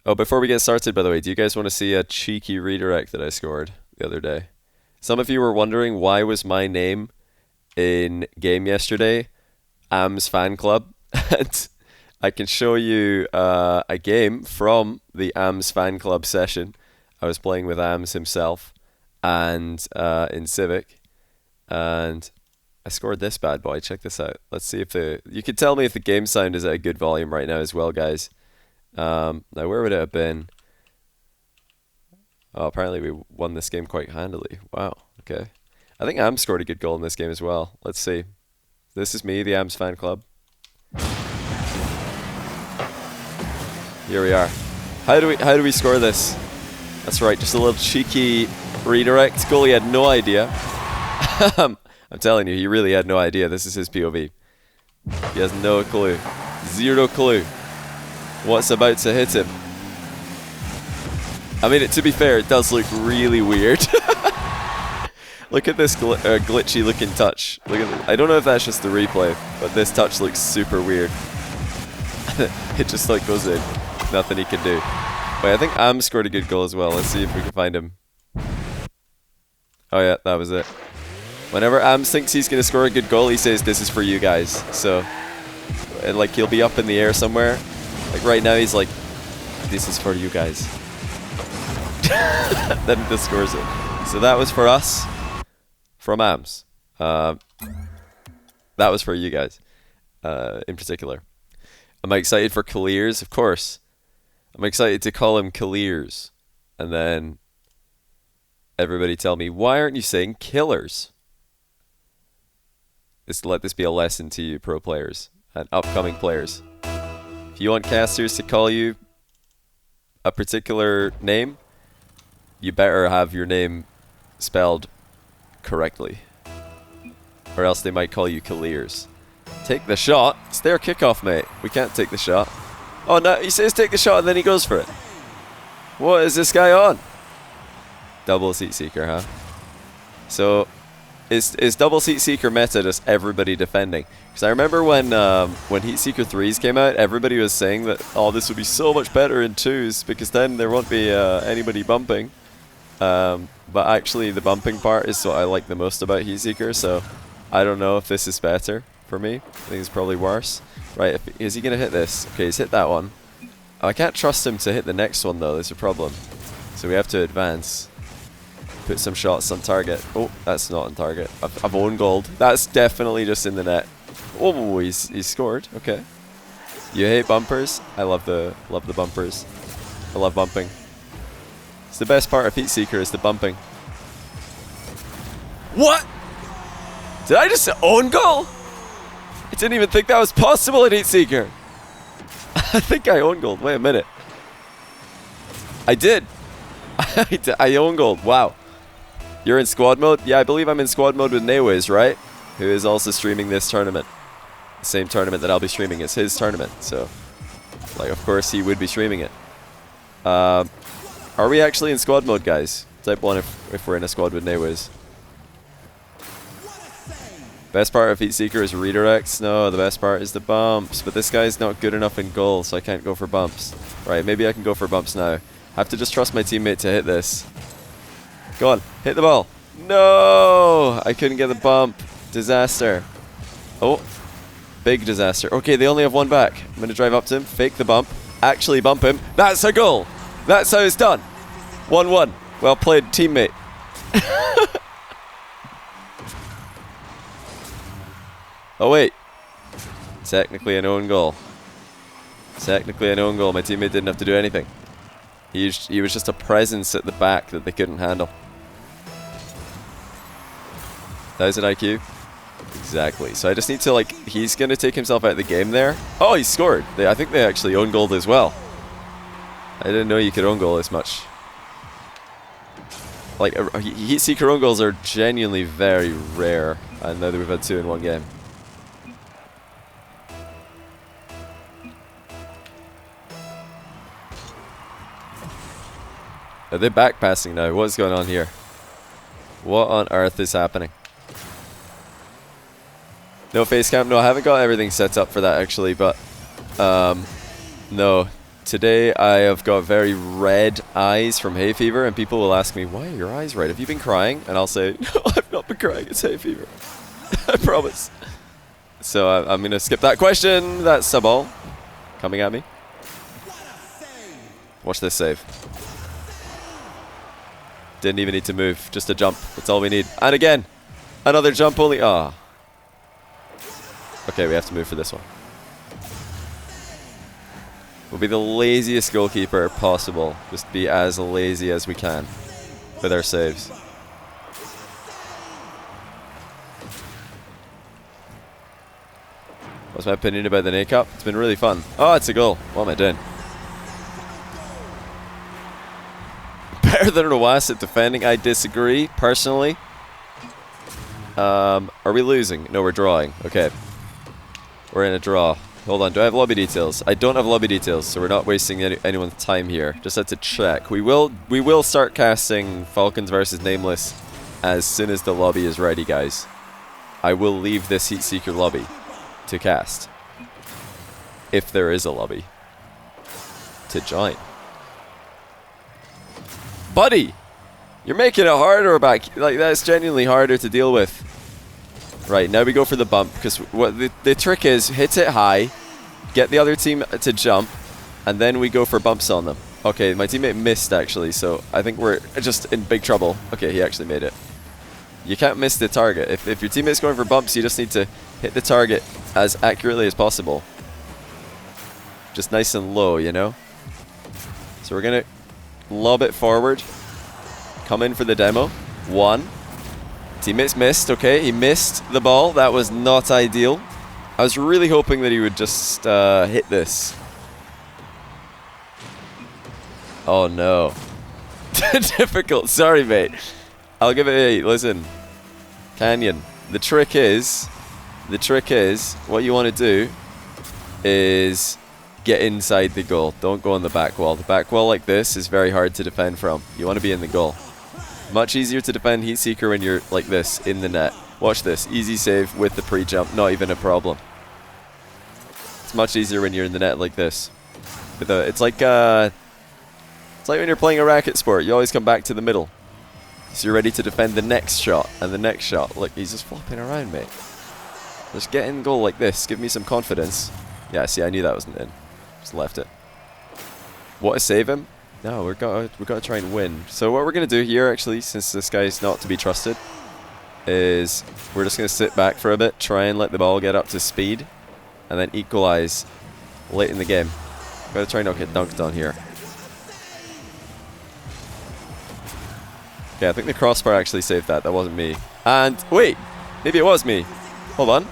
Oh, before we get started, by the way, do you guys want to see a cheeky redirect that I scored the other day? Some of you were wondering why was my name in game yesterday, AM's fan club, and I can show you a game from the AM's fan club session. I was playing with AMS himself, and in Civic, and I scored this bad boy. Check this out. Let's see if you can tell me if the game sound is at a good volume right now as well, guys. Now where would it have been? Oh, apparently we won this game quite handily. Wow. Okay. I think Am scored a good goal in this game as well. Let's see. This is me, the Ams fan club. Here we are. How do we score this? That's right, just a little cheeky redirect. Goalie had no idea. I'm telling you, he really had no idea. This is his POV. He has no clue. Zero clue what's about to hit him. I mean, to be fair, it does look really weird. Look at this glitchy looking touch. Look at this. I don't know if that's just the replay, but this touch looks super weird. It just like goes in. Nothing he can do. Wait, I think Am scored a good goal as well. Let's see if we can find him. Oh yeah, that was it. Whenever Am thinks he's going to score a good goal, he says, "This is for you guys." So, and like he'll be up in the air somewhere. Like right now, he's like, "This is for you guys." Then he just scores it. So that was for us, from Ams. That was for you guys, in particular. Am I excited for Clears? Of course. I'm excited to call him Clears. And then everybody tell me, why aren't you saying Killers? Let this be a lesson to you pro players and upcoming players. If you want casters to call you a particular name, you better have your name spelled correctly, or else they might call you Clears. Take the shot. It's their kickoff, mate. We can't take the shot. Oh no, he says take the shot and then he goes for it. What is this guy on? Double Heatseeker, huh? So is double Heatseeker meta just everybody defending? Because I remember when Heatseeker 3s came out, everybody was saying that, oh, this would be so much better in 2s because then there won't be anybody bumping. But actually the bumping part is what I like the most about Heatseeker, so I don't know if this is better for me. I think it's probably worse. Right, is he going to hit this? Okay, he's hit that one. Oh, I can't trust him to hit the next one though, there's a problem. So we have to advance. Put some shots on target. Oh, that's not on target. I've own gold. That's definitely just in the net. Oh, he's scored. Okay. You hate bumpers? I love the bumpers. I love bumping. It's the best part of Heatseeker is the bumping. What? Did I just own goal? I didn't even think that was possible in Heatseeker. I think I own gold. Wait a minute. I did. I own gold. Wow. You're in squad mode? Yeah, I believe I'm in squad mode with Naywayz, right? Who is also streaming this tournament. The same tournament that I'll be streaming is his tournament. So, like, of course he would be streaming it. Are we actually in squad mode, guys? Type 1 if we're in a squad with Naywayz. Best part of Heatseeker is redirects. No, the best part is the bumps. But this guy's not good enough in goal, so I can't go for bumps. Right, maybe I can go for bumps now. I have to just trust my teammate to hit this. Go on, hit the ball. No! I couldn't get the bump. Disaster. Oh, big disaster. Okay, they only have one back. I'm going to drive up to him, fake the bump, actually bump him. That's a goal! That's how it's done. 1-1. Well played, teammate. Oh wait. Technically an own goal. Technically an own goal. My teammate didn't have to do anything. He was just a presence at the back that they couldn't handle. 1000 IQ? Exactly. So I just need to, like, he's going to take himself out of the game there. Oh, he scored. I think they actually own goal as well. I didn't know you could own goal this much. Like, Heatseeker own goals are genuinely very rare. I know that we've had 2 in one game. Are they back passing now? What's going on here? What on earth is happening? No face cam? No, I haven't got everything set up for that actually, but no. Today I have got very red eyes from hay fever, and people will ask me, why are your eyes red? Have you been crying? And I'll say, no, I've not been crying, it's hay fever. I promise. So I'm going to skip that question. That's a ball coming at me. Watch this save. Didn't even need to move, just a jump. That's all we need. And again, another jump only. Ah. Okay, we have to move for this one. We'll be the laziest goalkeeper possible. Just be as lazy as we can with our saves. What's my opinion about the Nate Cup? It's been really fun. Oh, it's a goal. What am I doing? Better than Roas at defending. I disagree, personally. Are we losing? No, we're drawing. Okay. We're in a draw. Hold on, do I have lobby details? I don't have lobby details, so we're not wasting anyone's time here. Just had to check. We will start casting Falcons versus Nameless as soon as the lobby is ready, guys. I will leave this Heatseeker lobby to cast, if there is a lobby to join. Buddy, you're making it harder back. Like, that's genuinely harder to deal with. Right, now we go for the bump, because what the trick is, hit it high, get the other team to jump, and then we go for bumps on them. Okay, my teammate missed, actually, so I think we're just in big trouble. Okay, he actually made it. You can't miss the target. If your teammate's going for bumps, you just need to hit the target as accurately as possible. Just nice and low, you know? So we're going to lob it forward. Come in for the demo. 1. Teammates missed, okay, he missed the ball. That was not ideal. I was really hoping that he would just hit this. Oh no. Difficult, sorry mate. I'll give it a 8. Listen, Canyon, the trick is, what you want to do is get inside the goal. Don't go on the back wall. The back wall like this is very hard to defend from. You want to be in the goal. Much easier to defend Heatseeker when you're like this, in the net. Watch this, easy save with the pre-jump, not even a problem. It's much easier when you're in the net like this. It's like when you're playing a racket sport, you always come back to the middle. So you're ready to defend the next shot, and the next shot. Look, he's just flopping around, mate. Just get in goal like this, give me some confidence. Yeah, see, I knew that wasn't in. Just left it. What, to save him? No, we've got to try and win. So what we're going to do here, actually, since this guy's not to be trusted, is we're just going to sit back for a bit, try and let the ball get up to speed, and then equalize late in the game. Got to try and not get dunked on here. Okay, I think the crossbar actually saved that. That wasn't me. And wait, maybe it was me. Hold on.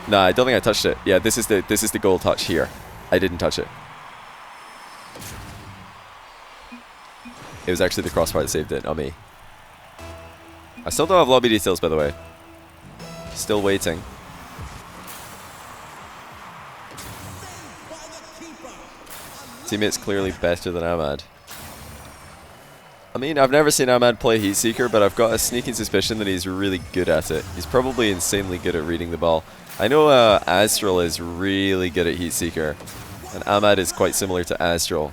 Nah, I don't think I touched it. Yeah, this is the goal touch here. I didn't touch it. It was actually the crossbar that saved it, not me. I still don't have lobby details, by the way. Still waiting. Teammate's clearly better than Ahmad. I mean, I've never seen Ahmad play Heatseeker, but I've got a sneaking suspicion that he's really good at it. He's probably insanely good at reading the ball. I know Astral is really good at Heatseeker, and Ahmad is quite similar to Astral.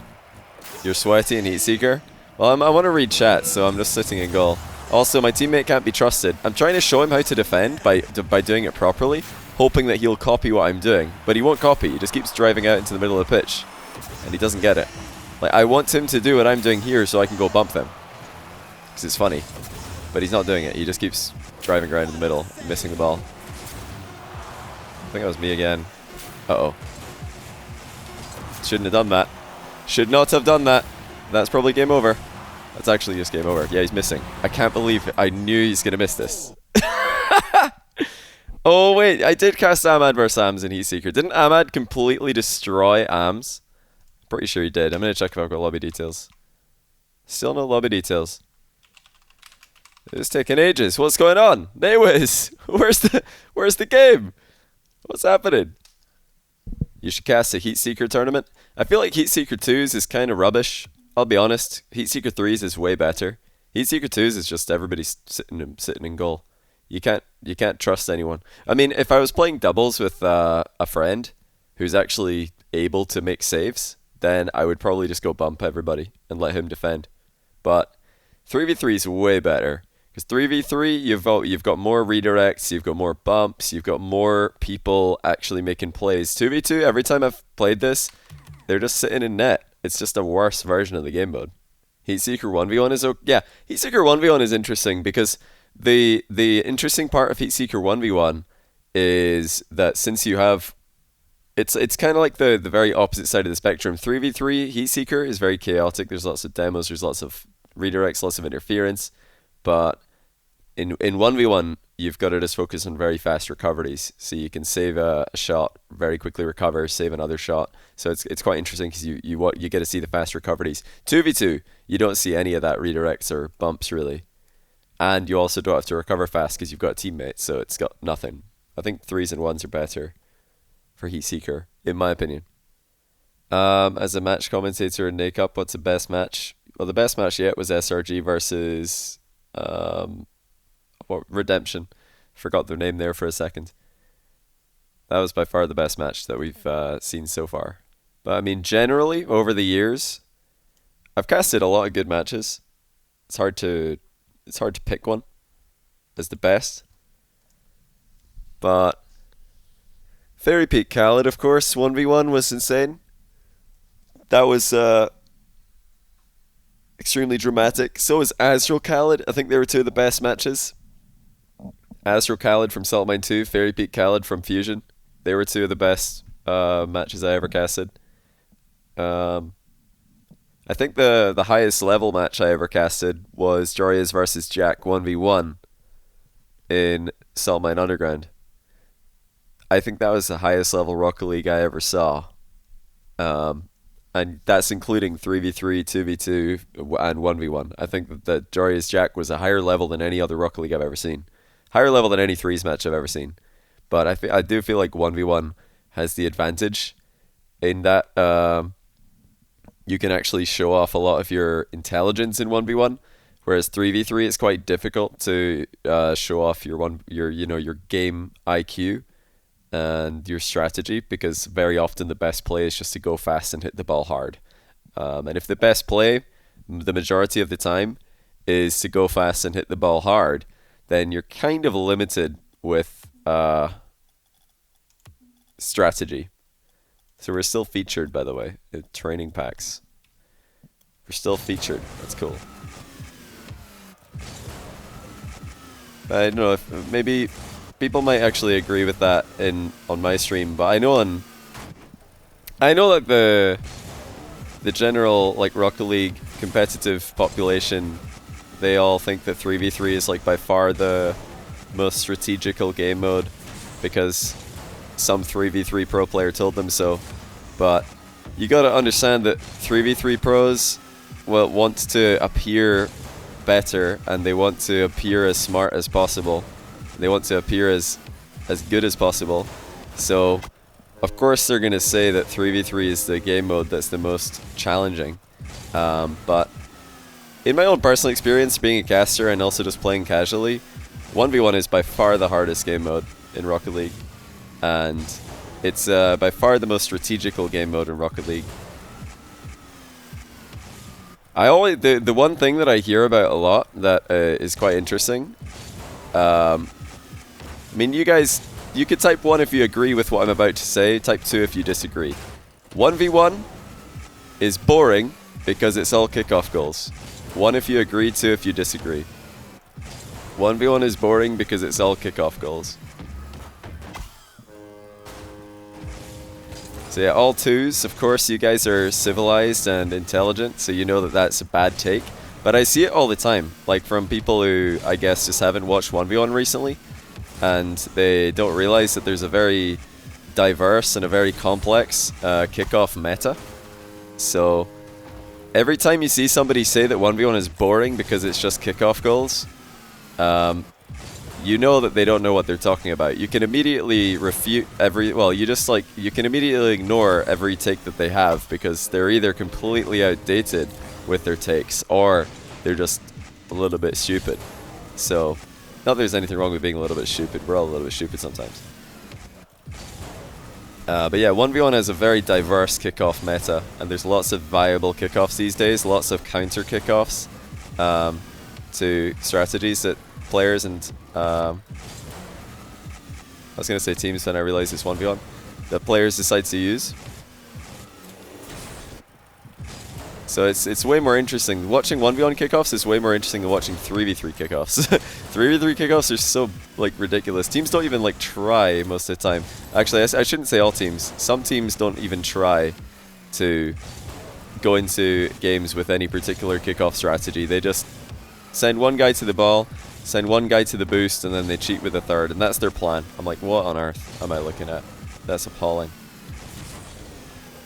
You're sweaty in Heatseeker? Well, I want to read chat, so I'm just sitting in goal. Also, my teammate can't be trusted. I'm trying to show him how to defend by doing it properly, hoping that he'll copy what I'm doing. But he won't copy, he just keeps driving out into the middle of the pitch. And he doesn't get it. Like, I want him to do what I'm doing here so I can go bump him. Because it's funny. But he's not doing it, he just keeps driving around in the middle, missing the ball. I think that was me again. Uh-oh. Shouldn't have done that. Should not have done that. That's probably game over. That's actually just game over. Yeah, he's missing. I can't believe it. I knew he's going to miss this. Oh, wait. I did cast Ahmad versus Ams in Heatseeker. Didn't Ahmad completely destroy Ams? Pretty sure he did. I'm going to check if I've got lobby details. Still no lobby details. It's taking ages. What's going on? Naywiz! Where's the game? What's happening? You should cast a Heatseeker tournament. I feel like Heatseeker 2s is kind of rubbish. I'll be honest, Heatseeker 3s is way better. Heatseeker 2s is just everybody sitting in goal. You can't trust anyone. I mean, if I was playing doubles with a friend who's actually able to make saves, then I would probably just go bump everybody and let him defend. But 3v3 is way better. Because 3v3, you've got more redirects, you've got more bumps, you've got more people actually making plays. 2v2, every time I've played this, they're just sitting in net. It's just a worse version of the game mode. Heatseeker 1v1 is okay. Yeah, Heatseeker 1v1 is interesting because the interesting part of Heatseeker 1v1 is that since you have it's kind of like the very opposite side of the spectrum. 3v3 Heatseeker is very chaotic. There's lots of demos, there's lots of redirects, lots of interference. But in 1v1, you've got to just focus on very fast recoveries. So you can save a shot, very quickly recover, save another shot. So it's quite interesting because you get to see the fast recoveries. 2v2, you don't see any of that redirects or bumps really. And you also don't have to recover fast because you've got a teammate. So it's got nothing. I think 3s and 1s are better for Heatseeker, in my opinion. As a match commentator in NACUP, what's the best match? Well, the best match yet was SRG versus Redemption. Forgot their name there for a second. That was by far the best match that we've seen so far. But I mean, generally over the years, I've casted a lot of good matches. It's hard to pick one as the best. But Fairy Peak Khaled, of course, 1v1 was insane. That was extremely dramatic. So is Azrael Khaled. I think they were two of the best matches. Azrael Khaled from Saltmine 2, Fairy Peak Khaled from Fusion. They were two of the best matches I ever casted. I think the highest level match I ever casted was Joria's versus Jack 1v1 in Saltmine Underground. I think that was the highest level Rocket League I ever saw. And that's including 3v3, 2v2, and 1v1. I think that Joria's Jack was a higher level than any other Rocket League I've ever seen. Higher level than any threes match I've ever seen. But I do feel like 1v1 has the advantage in that you can actually show off a lot of your intelligence in 1v1, whereas 3v3 it's quite difficult to show off your game IQ and your strategy, because very often the best play is just to go fast and hit the ball hard. And if the best play, the majority of the time, is to go fast and hit the ball hard, then you're kind of limited with strategy. So we're still featured, by the way, in training packs. We're still featured. That's cool. I don't know if maybe people might actually agree with that on my stream, but I know that the general like Rocket League competitive population, they all think that 3v3 is like by far the most strategical game mode because some 3v3 pro player told them so. But you gotta understand that 3v3 pros want to appear better, and they want to appear as smart as possible. They want to appear as good as possible. So of course they're gonna say that 3v3 is the game mode that's the most challenging. But in my own personal experience, being a caster and also just playing casually, 1v1 is by far the hardest game mode in Rocket League. And it's by far the most strategical game mode in Rocket League. The one thing that I hear about a lot that is quite interesting. I mean, you could type 1 if you agree with what I'm about to say, type 2 if you disagree. 1v1 is boring because it's all kickoff goals. 1 if you agree, 2 if you disagree. 1v1 is boring because it's all kickoff goals. So yeah, all 2s, of course you guys are civilized and intelligent, so you know that that's a bad take. But I see it all the time, like from people who I guess just haven't watched 1v1 recently, and they don't realize that there's a very diverse and a very complex kickoff meta. So every time you see somebody say that 1v1 is boring because it's just kickoff goals, you know that they don't know what they're talking about. You can immediately refute you can immediately ignore every take that they have, because they're either completely outdated with their takes or they're just a little bit stupid. So, not that there's anything wrong with being a little bit stupid. We're all a little bit stupid sometimes. But yeah, 1v1 has a very diverse kickoff meta, and there's lots of viable kickoffs these days, lots of counter kickoffs to strategies that players and I was going to say teams, then I realized it's 1v1 that players decide to use. So it's way more interesting. Watching 1v1 kickoffs is way more interesting than watching 3v3 kickoffs. 3v3 kickoffs are so like ridiculous. Teams don't even like try most of the time. Actually, I shouldn't say all teams. Some teams don't even try to go into games with any particular kickoff strategy. They just send one guy to the ball, send one guy to the boost, and then they cheat with a third, and that's their plan. I'm like, what on earth am I looking at? That's appalling.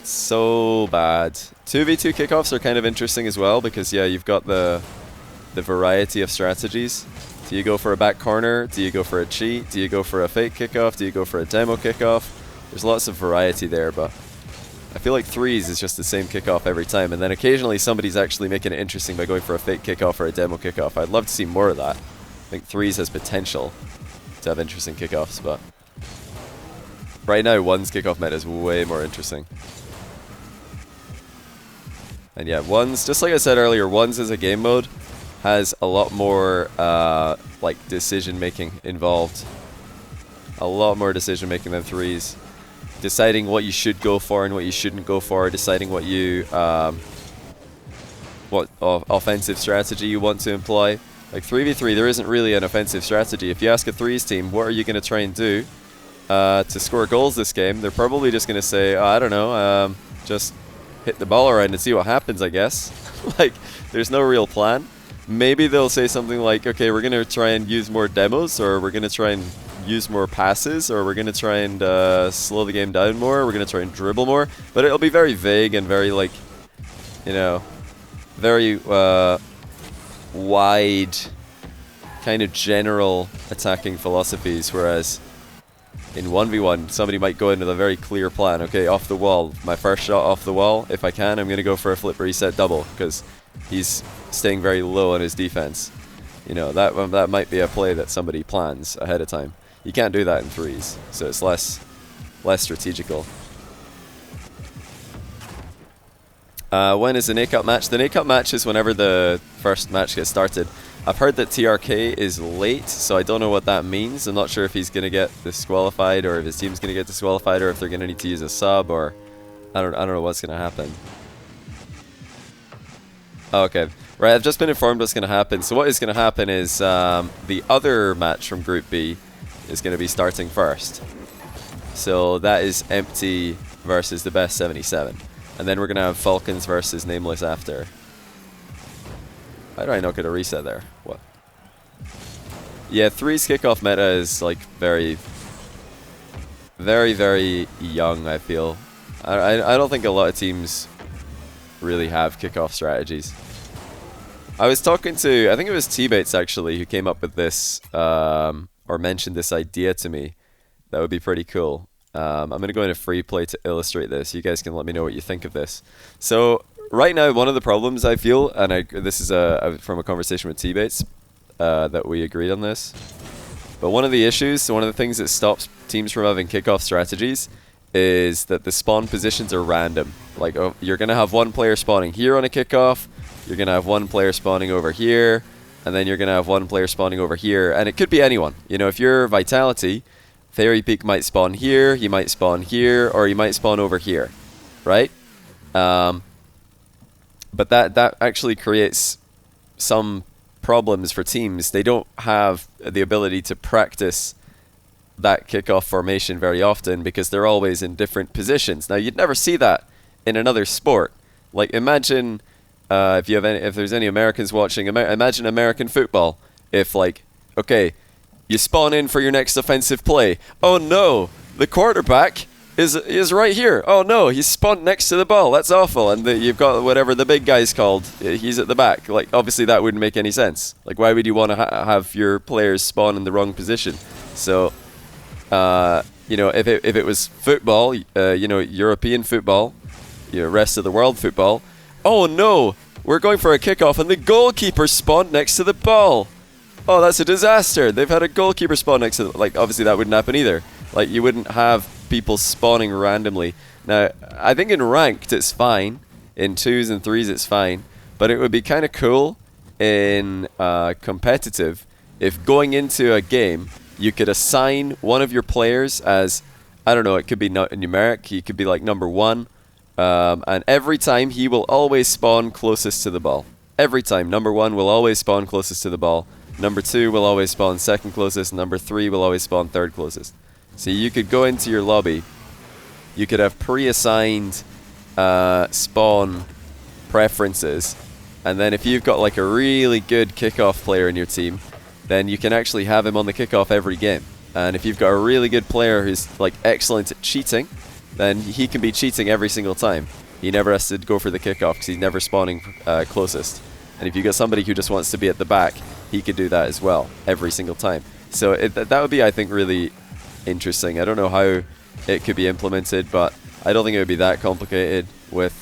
So bad. 2v2 kickoffs are kind of interesting as well because yeah, you've got the variety of strategies. Do you go for a back corner? Do you go for a cheat? Do you go for a fake kickoff? Do you go for a demo kickoff? There's lots of variety there, but I feel like threes is just the same kickoff every time, and then occasionally somebody's actually making it interesting by going for a fake kickoff or a demo kickoff. I'd love to see more of that. I think threes has potential to have interesting kickoffs, but right now one's kickoff meta is way more interesting. And yeah, ones, just like I said earlier, ones as a game mode has a lot more like decision making involved. A lot more decision making than threes. Deciding what you should go for and what you shouldn't go for, deciding what you what offensive strategy you want to employ. Like 3v3, there isn't really an offensive strategy. If you ask a threes team, what are you going to try and do to score goals this game, they're probably just going to say, oh, I don't know, just hit the ball around and see what happens, I guess. Like, there's no real plan. Maybe they'll say something like, okay, we're going to try and use more demos, or we're going to try and use more passes, or we're going to try and slow the game down more, we're going to try and dribble more. But it'll be very vague and very, like, you know, very wide, kind of general attacking philosophies, whereas in 1v1, somebody might go in with a very clear plan. Okay, off the wall, my first shot off the wall, if I can, I'm going to go for a flip reset double, because he's staying very low on his defense. You know, that might be a play that somebody plans ahead of time. You can't do that in threes, so it's less strategical. When is the NA-Cup match? The NA-Cup match is whenever the first match gets started. I've heard that TRK is late, so I don't know what that means. I'm not sure if he's going to get disqualified, or if his team's going to get disqualified, or if they're going to need to use a sub, or I don't know what's going to happen. Oh, okay, right, I've just been informed what's going to happen. So what is going to happen is the other match from Group B is going to be starting first. So that is Empty versus the Best 77. And then we're going to have Falcons versus Nameless after. Why do I not get a reset there? What? Yeah, threes kickoff meta is like very young, I feel. I don't think a lot of teams really have kickoff strategies. I was talking to, I think it was T-Bates actually, who came up with this, or mentioned this idea to me. That would be pretty cool. I'm going to go into free play to illustrate this. You guys can let me know what you think of this. So right now, one of the problems I feel, and this is from a conversation with T-Bates, that we agreed on this. But one of the issues, one of the things that stops teams from having kickoff strategies is that the spawn positions are random. Like, you're going to have one player spawning here on a kickoff, you're going to have one player spawning over here, and then you're going to have one player spawning over here. And it could be anyone. You know, if you're Vitality, Fairy Peak might spawn here, he might spawn here, or he might spawn over here, right? But that actually creates some problems for teams. They don't have the ability to practice that kickoff formation very often because they're always in different positions. Now, you'd never see that in another sport. Like, imagine if there's any Americans watching, imagine American football. If, like, okay, you spawn in for your next offensive play. Oh no, the quarterback is right here. Oh no, he's spawned next to the ball. That's awful. And you've got whatever the big guy's called. He's at the back. Like, obviously that wouldn't make any sense. Like, why would you want to have your players spawn in the wrong position? So, you know, if it was football, you know, European football, you know, rest of the world football. Oh no, we're going for a kickoff and the goalkeeper spawned next to the ball. Oh, that's a disaster. They've had a goalkeeper spawn next to like, obviously that wouldn't happen either. Like, you wouldn't have people spawning randomly. Now, I think in ranked it's fine. In 2s and 3s it's fine. But it would be kind of cool in competitive if going into a game you could assign one of your players as, I don't know, it could be numeric. He could be like number 1. And every time he will always spawn closest to the ball. Every time. Number 1 will always spawn closest to the ball. Number 2 will always spawn second closest. Number 3 will always spawn third closest. So you could go into your lobby. You could have pre-assigned spawn preferences. And then if you've got like a really good kickoff player in your team, then you can actually have him on the kickoff every game. And if you've got a really good player who's like excellent at cheating, then he can be cheating every single time. He never has to go for the kickoff because he's never spawning closest. And if you got somebody who just wants to be at the back, he could do that as well every single time. So that would be, I think, really interesting. I don't know how it could be implemented, but I don't think it would be that complicated with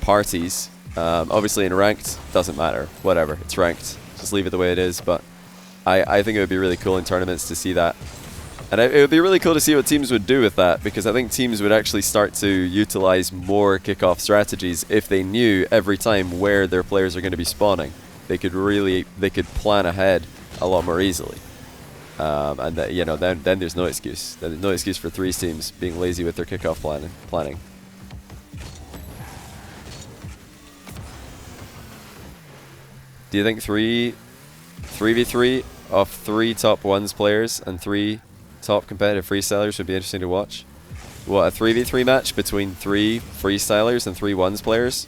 parties. Obviously in ranked, doesn't matter. Whatever, it's ranked. Just leave it the way it is. But I think it would be really cool in tournaments to see that. And it would be really cool to see what teams would do with that, because I think teams would actually start to utilize more kickoff strategies if they knew every time where their players are going to be spawning. They could plan ahead a lot more easily. And that, you know, then there's no excuse. Then there's no excuse for 3s teams being lazy with their kickoff planning. Do you think 3v3 of 3 top 1s players and 3 top competitive freestylers would be interesting to watch? What, a 3v3 match between 3 freestylers and 3 1s players?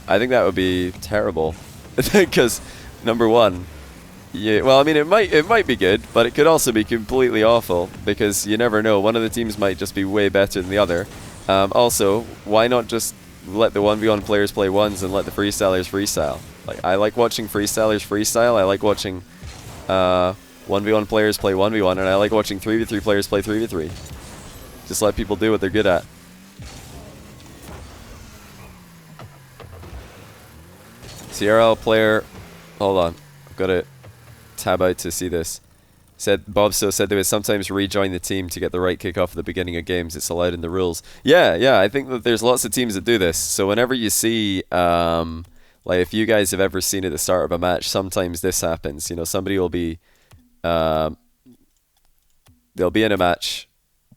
I think that would be terrible. Because number 1, yeah, well, I mean, it might be good, but it could also be completely awful, because you never know. One of the teams might just be way better than the other. Also, why not just let the 1v1 players play 1s and let the freestylers freestyle? Like, I like watching freestylers freestyle. I like watching 1v1 players play 1v1, and I like watching 3v3 players play 3v3. Just let people do what they're good at. CRL player, hold on, I've got to tab out to see this. Bob So said they would sometimes rejoin the team to get the right kickoff at the beginning of games. It's allowed in the rules. Yeah, I think that there's lots of teams that do this. So whenever you see, like if you guys have ever seen at the start of a match, sometimes this happens. You know, somebody will be, they'll be in a match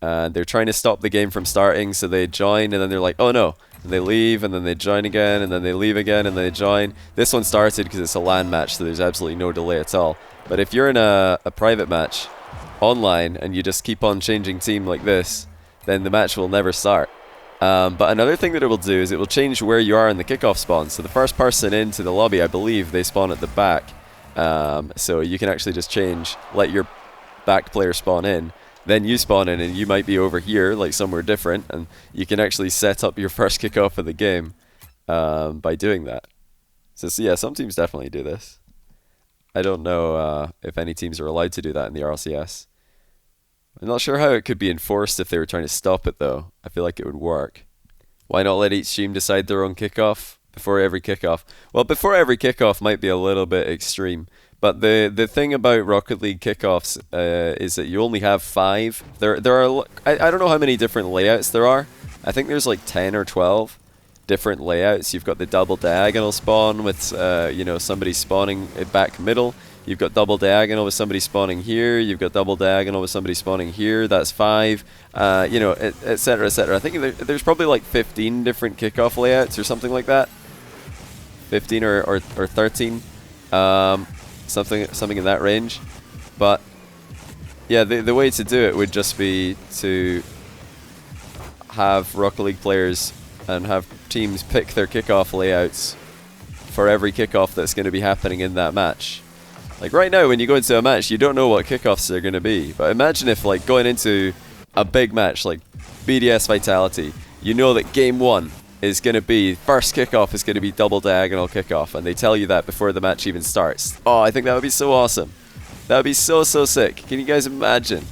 and they're trying to stop the game from starting, so they join and then they're like, oh no. And they leave, and then they join again, and then they leave again, and they join. This one started because it's a LAN match, so there's absolutely no delay at all. But if you're in a private match online and you just keep on changing team like this, then the match will never start. But another thing that it will do is it will change where you are in the kickoff spawn. So the first person into the lobby, I believe, they spawn at the back. So you can actually just change, let your back player spawn in. Then you spawn in and you might be over here, like somewhere different, and you can actually set up your first kickoff of the game by doing that. So yeah, some teams definitely do this. I don't know if any teams are allowed to do that in the RLCS. I'm not sure how it could be enforced if they were trying to stop it, though. I feel like it would work. Why not let each team decide their own kickoff before every kickoff? Well, before every kickoff might be a little bit extreme. But the thing about Rocket League kickoffs is that you only have 5. There are I don't know how many different layouts there are. I think there's like 10 or 12 different layouts. You've got the double diagonal spawn with you know, somebody spawning back middle. You've got double diagonal with somebody spawning here. You've got double diagonal with somebody spawning here. That's 5. You know, etc. etc. I think there's probably like 15 different kickoff layouts or something like that. 15 or 13. Something in that range. But yeah, the way to do it would just be to have Rocket League players and have teams pick their kickoff layouts for every kickoff that's going to be happening in that match. Like right now, when you go into a match, you don't know what kickoffs they're going to be. But imagine if, like, going into a big match like BDS Vitality, you know that game 1 is going to be, first kickoff is going to be double diagonal kickoff, and they tell you that before the match even starts. Oh, I think that would be so awesome. That would be so sick. Can you guys imagine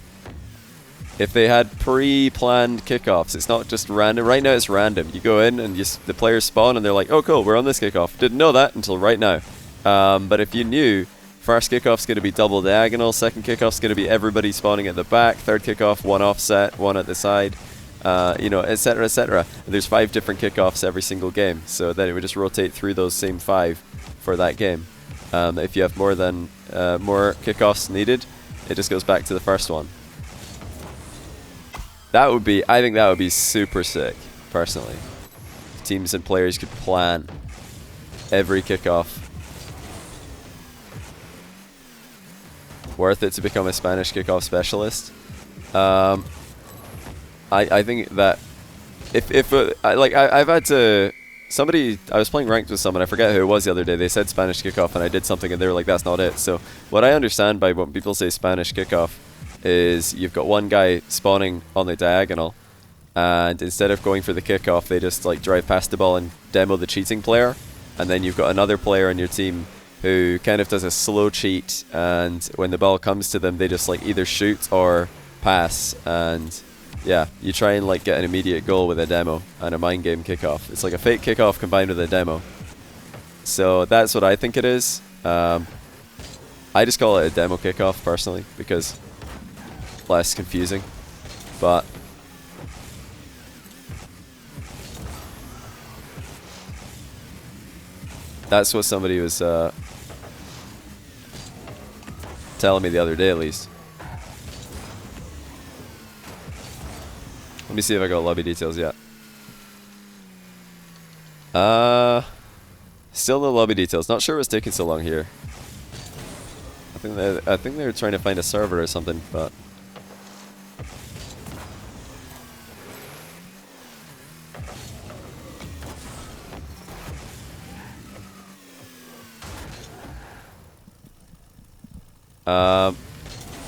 if they had pre-planned kickoffs? It's not just random. Right now it's random. You go in and the players spawn and they're like, oh cool, we're on this kickoff. Didn't know that until right now. But if you knew First kickoff's going to be double diagonal. Second kickoff's going to be everybody spawning at the back. Third kickoff, one offset, one at the side. You know, etc., etc. There's 5 different kickoffs every single game, so then it would just rotate through those same 5 for that game. If you have more kickoffs needed, it just goes back to the first one. That would be, I think that would be super sick, personally. Teams and players could plan every kickoff. Worth it to become a Spanish kickoff specialist. I think that I've had to, I was playing ranked with someone, I forget who it was the other day, they said Spanish kickoff and I did something and they were like, that's not it. So what I understand by when people say Spanish kickoff is you've got one guy spawning on the diagonal, and instead of going for the kickoff, they just like drive past the ball and demo the cheating player, and then you've got another player on your team who kind of does a slow cheat, and when the ball comes to them, they just like either shoot or pass, and yeah, you try and like get an immediate goal with a demo and a mind game kickoff. It's like a fake kickoff combined with a demo. So that's what I think it is. I just call it a demo kickoff personally because less confusing, but that's what somebody was telling me the other day, at least. Let me see if I got lobby details yet. Still no lobby details. Not sure what's taking so long here. I think they're trying to find a server or something, but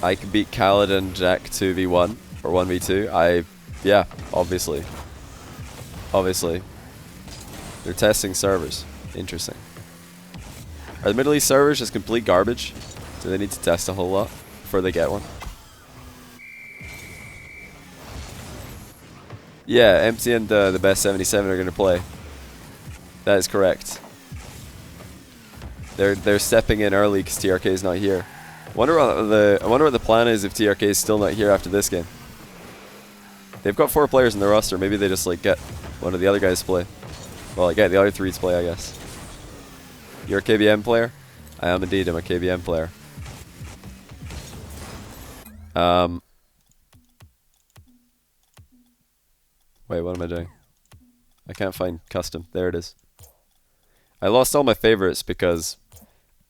I can beat Khaled and Jack 2v1 or 1v2. Yeah, obviously. Obviously. They're testing servers. Interesting. Are the Middle East servers just complete garbage? Do they need to test a whole lot before they get one? Yeah, Empty and the best 77 are going to play. That is correct. They're stepping in early because TRK is not here. I wonder what the plan is if TRK is still not here after this game. They've got 4 players in their roster. Maybe they just like get one of the other guys to play. Well, get the other 3 to play, I guess. You're a KBM player? I am indeed. I'm a KBM player. Wait, what am I doing? I can't find custom. There it is. I lost all my favorites because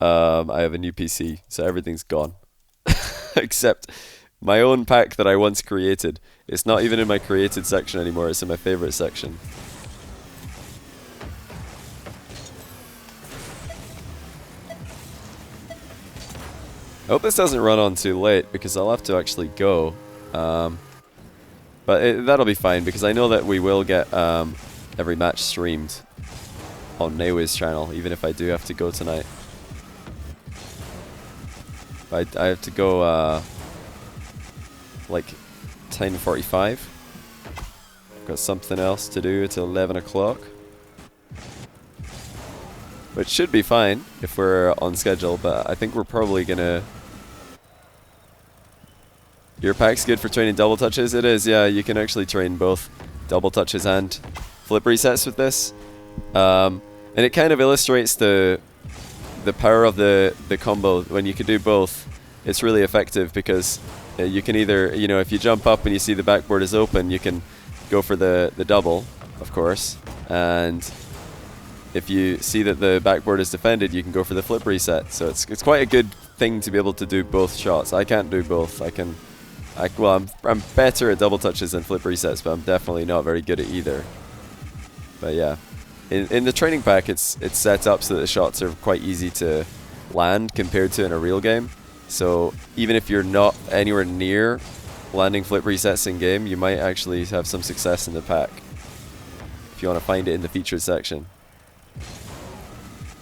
I have a new PC, so everything's gone. Except my own pack that I once created. It's not even in my created section anymore, it's in my favorite section. I hope this doesn't run on too late because I'll have to actually go. But that'll be fine because I know that we will get every match streamed on Neway's channel, even if I do have to go tonight. I have to go like 10:45. Got something else to do till 11 o'clock. Which should be fine if we're on schedule, but I think we're probably gonna... Your pack's good for training double touches? It is, yeah, you can actually train both double touches and flip resets with this. And it kind of illustrates the power of the combo. When you can do both, it's really effective because you can either, you know, if you jump up and you see the backboard is open, you can go for the double, of course, and if you see that the backboard is defended, you can go for the flip reset. So it's quite a good thing to be able to do both shots. I can't do both. Well, I'm better at double touches than flip resets, but I'm definitely not very good at either. But yeah, in the training pack, it's set up so that the shots are quite easy to land compared to in a real game. So even if you're not anywhere near landing flip resets in game, you might actually have some success in the pack if you want to find it in the featured section.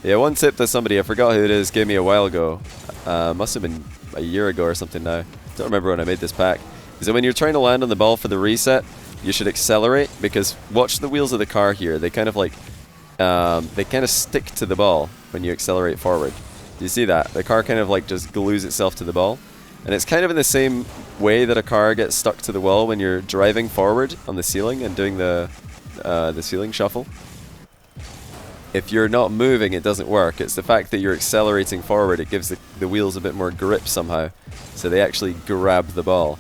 Yeah, one tip that somebody, I forgot who it is, gave me a while ago, must have been a year ago or something now, don't remember when I made this pack, is that when you're trying to land on the ball for the reset, you should accelerate, because watch the wheels of the car here, they kind of like, they kind of stick to the ball when you accelerate forward. You see that? The car kind of like just glues itself to the ball. And it's kind of in the same way that a car gets stuck to the wall when you're driving forward on the ceiling and doing the ceiling shuffle. If you're not moving, it doesn't work. It's the fact that you're accelerating forward. It gives the wheels a bit more grip somehow. So they actually grab the ball.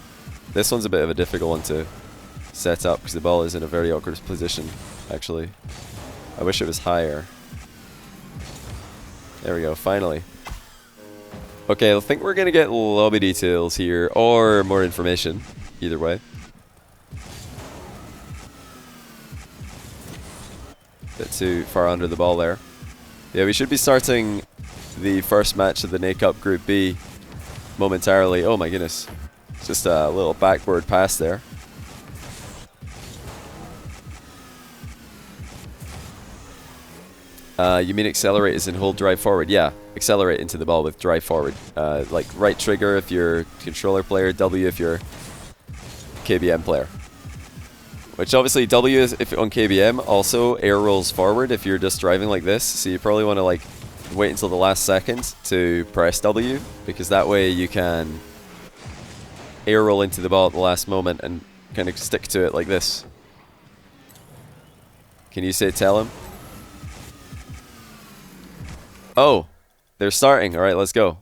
This one's a bit of a difficult one to set up because the ball is in a very awkward position, actually. I wish it was higher. There we go, finally. Okay, I think we're going to get lobby details here, or more information, either way. Bit too far under the ball there. Yeah, we should be starting the first match of the NA Cup Group B momentarily. Oh my goodness. Just a little backward pass there. You mean accelerate as in hold drive forward? Yeah, accelerate into the ball with drive forward. Like right trigger if you're controller player, W if you're KBM player. Which obviously W is if on KBM, also air rolls forward if you're just driving like this. So you probably want to like wait until the last second to press W, because that way you can air roll into the ball at the last moment and kind of stick to it like this. Can you say tell him? Oh, they're starting. All right, let's go.